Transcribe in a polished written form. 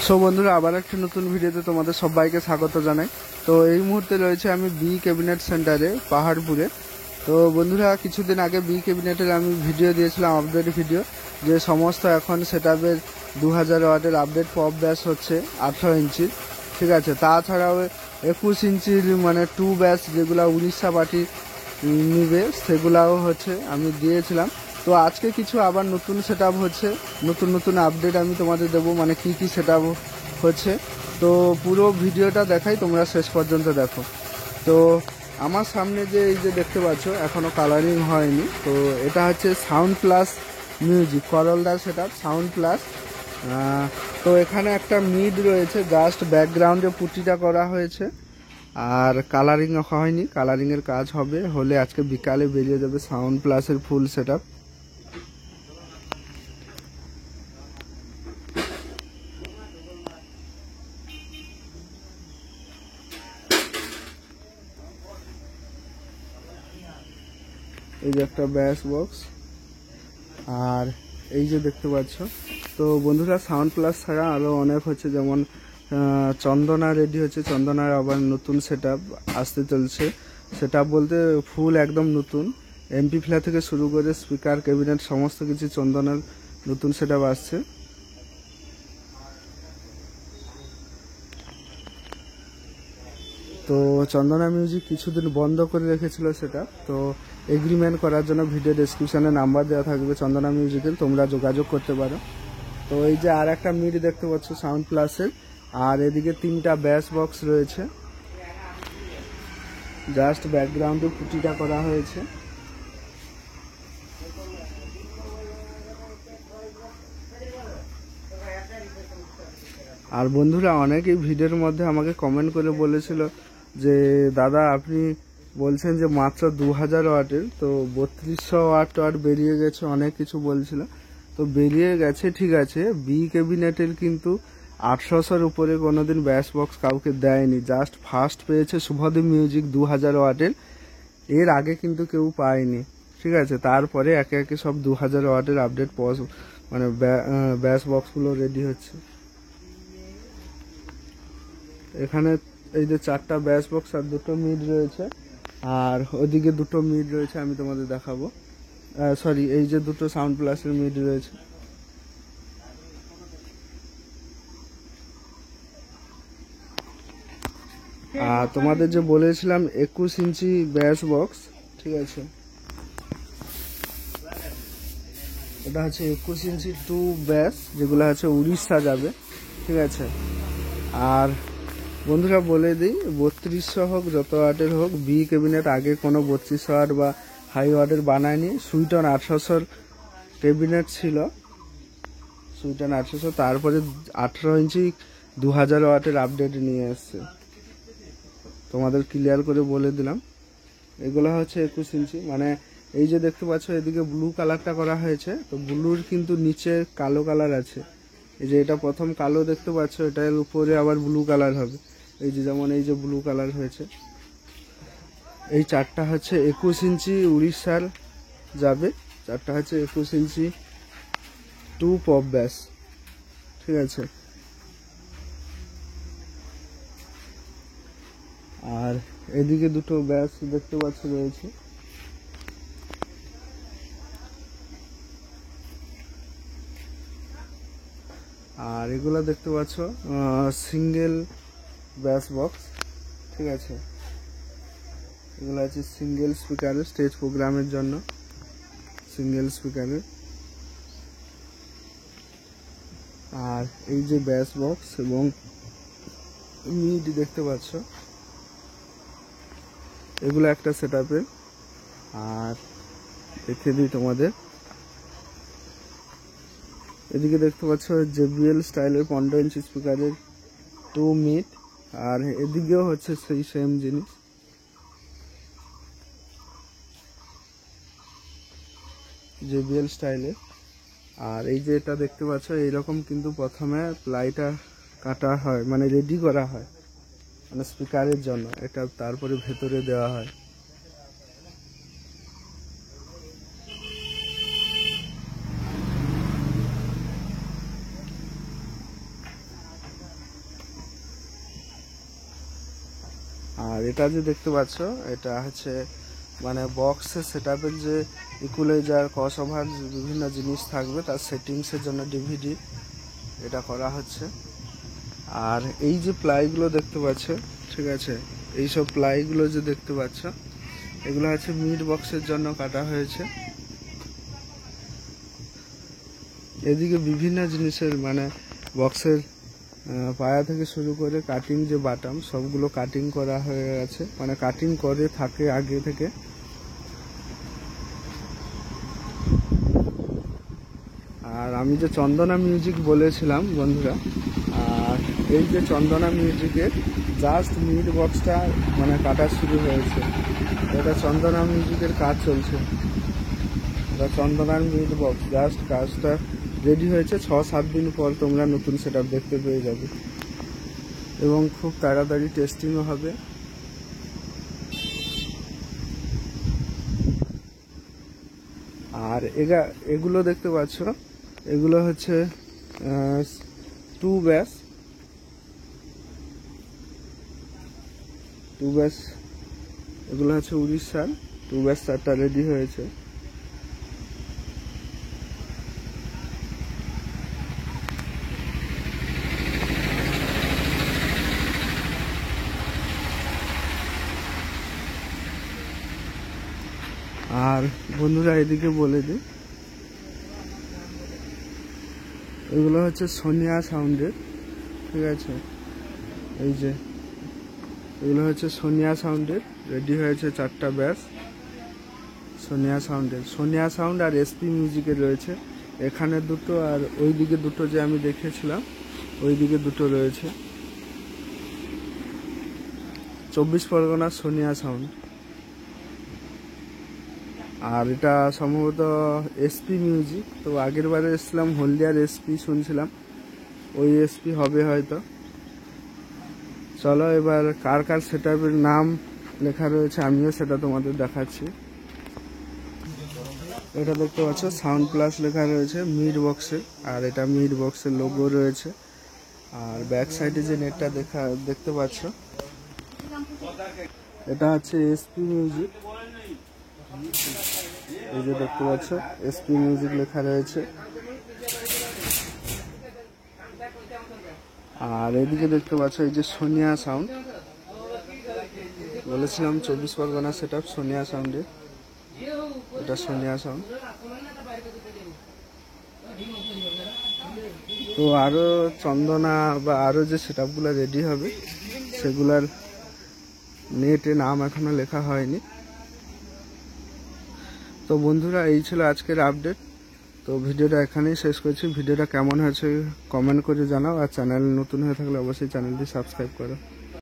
So বন্ধুরা, আবার একটা নতুন ভিডিওতে তোমাদের সবাইকে স্বাগত জানাই। তো এই মুহূর্তে রয়েছে আমি বি ক্যাবিনেট সেন্টারে পাহাড়পুরে। তো বন্ধুরা, কিছুদিন আগে বি ক্যাবিনেটের আমি ভিডিও দিয়েছিলাম, আপডেট ভিডিও, যে সমস্ত এখন সেটআপের 2000 ওয়াটের আপডেট পপ ব্যাস হচ্ছে 18 ইঞ্চির, ঠিক আছে। তাছাড়াও 21 ইঞ্চির মানে 2 ব্যাস যেগুলো উড়িষ্যা পার্টি নিবে সেগুলাও হচ্ছে আমি দিয়েছিলাম। তো আজকে কিছু আবার নতুন সেটআপ হচ্ছে, নতুন নতুন আপডেট আমি তোমাদের দেবো, মানে কি কি সেটআপ হচ্ছে। তো পুরো ভিডিওটা দেখাই, তোমরা শেষ পর্যন্ত দেখো। তো আমার সামনে যে এই যে দেখতে পাচ্ছ, এখনও কালারিং হয়নি। তো এটা হচ্ছে সাউন্ড প্লাস মিউজিক করলদার সেটআপ, সাউন্ড প্লাস। তো এখানে একটা মিড রয়েছে, জাস্ট ব্যাকগ্রাউন্ডে পুটিটা করা হয়েছে, আর কালারিং হয়নি। কালারিংয়ের কাজ হলে আজকে বিকালে বেরিয়ে যাবে সাউন্ড প্লাসের ফুল সেটআপ। এই যে একটা ব্যাস বক্স, আর এই যে দেখতে পাচ্ছ। তো বন্ধুরা, সাউন্ড প্লাস ছাড়া আরও অনেক হচ্ছে, যেমন চন্দনা রেডি হচ্ছে, চন্দনার আবার নতুন সেটআপ আসতে চলছে। সেটআপ বলতে ফুল একদম নতুন, এমপি ফ্ল্যার থেকে শুরু করে স্পিকার ক্যাবিনেট সমস্ত কিছু চন্দনার নতুন সেটআপ আসছে। তো চন্দনা মিউজিক কিছুদিন বন্ধ করে রেখেছিল সেটা, তো এগ্রিমেন্ট করার জন্য ভিডিও ডেসক্রিপশনে নাম্বার দেওয়া থাকবে চন্দনা মিউজিকের, তোমরা যোগাযোগ করতে পারো। তো এই যে আর একটা মিড দেখতে পাচ্ছ সাউন্ড প্লাসের, আর এদিকে 3টা ব্যাস বক্স রয়েছে, জাস্ট ব্যাকগ্রাউন্ডে পুটিটা করা হয়েছে। আর বন্ধুরা, অনেকেই ভিডিওর মধ্যে আমাকে কমেন্ট করে বলেছিল যে দাদা, আপনি বলছেন যে মাত্র 2000 ওয়াটের, তো 3200 ওয়াট বেরিয়ে গেছে, অনেক কিছু বলছিল। তো বেরিয়ে গেছে, ঠিক আছে। বি ক্যাবিনেটের কিন্তু 800-এর উপরে কোনোদিন ব্যাস বক্স কাউকে দেয়নি, জাস্ট ফার্স্ট পেয়েছে শুভদীপ মিউজিক 2000 ওয়াটের, এর আগে কিন্তু কেউ পায়নি, ঠিক আছে। তারপরে একে একে সব 2000 ওয়াটের আপডেট মানে ব্যাস বক্সগুলো রেডি হচ্ছে। এখানে এই যে 4টা ব্যাস বক্স আর 2টো মিড রয়েছে, আর ওদিকে 2টো মিড রয়েছে, আমি তোমাদের দেখাবো। সরি, এই যে 2টো সাউন্ড প্লাসের মিড রয়েছে। আর তোমাদের যে বলেছিলাম 21 ইঞ্চি ব্যাস বক্স, ঠিক আছে, এটা হচ্ছে 21 ইঞ্চি 2 ব্যাস, যেগুলো হচ্ছে উড়িষ্যা যাবে, ঠিক আছে। আর বন্ধুরা বলে দিই, 3200 হোক যত ওয়াটের হোক, বি ক্যাবিনেট আগে কোনো 3200 ওয়াট বা হাই ওয়াটের বানায়নি। সুইটন 800 ক্যাবিনেট ছিল, সুইটন 800, তারপরে 18 ইঞ্চি 2000 ওয়াটের আপডেট নিয়ে এসছে। তোমাদের ক্লিয়ার করে বলে দিলাম, এগুলো হচ্ছে 21 ইঞ্চি। মানে এই যে দেখতে পাচ্ছ, এদিকে ব্লু কালারটা করা হয়েছে, তো ব্লুর কিন্তু নিচে কালো কালার আছে। এই যে এটা প্রথম কালো দেখতে পাচ্ছ, এটার উপরে আবার ব্লু কালার হবে। এই যে যেমন এই যে ব্লু কালার হয়েছে। এই 4টা হচ্ছে 21 ইঞ্চি উড়িষ্যার যাবে, 4টা হচ্ছে 21 ইঞ্চি 2 পপ ব্যাস, ঠিক আছে। আর এদিকে 2টো ব্যাস দেখতে পাচ্ছ রয়েছে। আর এগুলো দেখতে পাচ্ছ সিঙ্গেল ব্যাস বক্স, ঠিক আছে। এগুলো আছে সিঙ্গেল স্পিকারের, স্টেজ প্রোগ্রামের জন্য সিঙ্গেল স্পিকারের। আর এই যে ব্যাস বক্স এবং মিড দেখতে পাচ্ছ, এগুলো একটা সেটআপের। আর দেখে দিই তোমাদের, এদিকে দেখতে পাচ্ছ জেবিএল স্টাইলের 15 ইঞ্চি স্পিকারের 2 মিড, আর এদিকেও হচ্ছে সেই সেম জিনিস, জেবিএল স্টাইলের। আর এই যে এটা দেখতে পাচ্ছ, এইরকম কিন্তু প্রথমে প্লাইটা কাটা হয়, মানে রেডি করা হয়, মানে স্পিকারের জন্য, এটা তারপরে ভেতরে দেওয়া হয়। আর এটা যে দেখতে পাচ্ছ এটা হচ্ছে মানে বক্সের সেটআপের যে ইকুয়ালাইজার ক্রসওভার বিভিন্ন জিনিস থাকবে তার সেটিংসের জন্য ডিভিডি এটা করা হচ্ছে। আর এই যে প্লাইগুলো দেখতে পাচ্ছ, ঠিক আছে, এই সব প্লাইগুলো যে দেখতে পাচ্ছ এগুলো হচ্ছে মিড বক্সের জন্য কাটা হয়েছে। এদিকে বিভিন্ন জিনিসের মানে বক্সের পায়া থেকে শুরু করে কাটিং যে বাটাম সবগুলো কাটিং করা হয়ে গেছে, মানে কাটিং করে থাকে আগে থেকে। আর আমি যে চন্দনা মিউজিক বলেছিলাম বন্ধুরা, আর এই যে চন্দনা মিউজিকের জাস্ট মিড বক্সটা মানে কাটা শুরু হয়েছে। এটা চন্দনা মিউজিকের কাজ চলছে, এটা চন্দনার মিড বক্স জাস্ট কাজটা রেডি হয়েছে। 6-7 দিন পর তোমরা নতুন সেটআপ দেখতে পেয়ে যাবে এবং খুব তাড়াতাড়ি টেস্টিংও হবে। আর এগুলো দেখতে পাচ্ছ, এগুলো হচ্ছে 2 ব্যাস এগুলো হচ্ছে উড়িষ্যার 2 ব্যাস তারটা রেডি হয়েছে। আর বন্ধুরা এদিকে বলে দিই, এগুলো হচ্ছে সোনিয়া সাউন্ডের, ঠিক আছে, এই যে এগুলো হচ্ছে সোনিয়া সাউন্ডের রেডি হয়েছে 4টা ব্যাস সোনিয়া সাউন্ড আর এসপি মিউজিকের রয়েছে। এখানে দুটো আর ওইদিকে দুটো যে আমি দেখেছিলাম ওইদিকে দুটো রয়েছে। 24 পরগনা সোনিয়া সাউন্ড। আর এটা সম্ভবত এসপি মিউজিক, তো আগের বারে এসেছিলাম হলদিয়ার এসপি শুনছিলাম, ওই এসপি হবে হয়তো। চলো এবার কার কার সেটআপের নাম লেখা রয়েছে আমিও সেটা তোমাদের দেখাচ্ছি। এটা দেখতে পাচ্ছ সাউন্ড প্লাস লেখা রয়েছে মিড বক্সে, আর এটা মিড বক্সের লোগো রয়েছে। আর ব্যাক সাইডে যে নেটটা দেখতে পাচ্ছ এটা হচ্ছে এসপি মিউজিক, এই যে দেখতে পাচ্ছ এসপি মিউজিক লেখা রয়েছে। আর এদিকে দেখতে পাচ্ছ এই যে সোনিয়া সাউন্ড, বলেছিলাম 24 পরগনা সেটআপ সোনিয়া সাউন্ডে, এটা সোনিয়া সাউন্ড। তো আরো চন্দনা বা আরো যে সেটআপগুলো রেডি হবে সেগুলার নেটে নাম এখনো লেখা হয়নি। তো বন্ধুরা এই ছিল আজকের আপডেট। তো ভিডিওটা এখানেই শেষ করছি। ভিডিওটা কেমন হয়েছে কমেন্ট করে জানাও, আর চ্যানেল নতুন হয়ে থাকলে অবশ্যই চ্যানেলটি সাবস্ক্রাইব করো।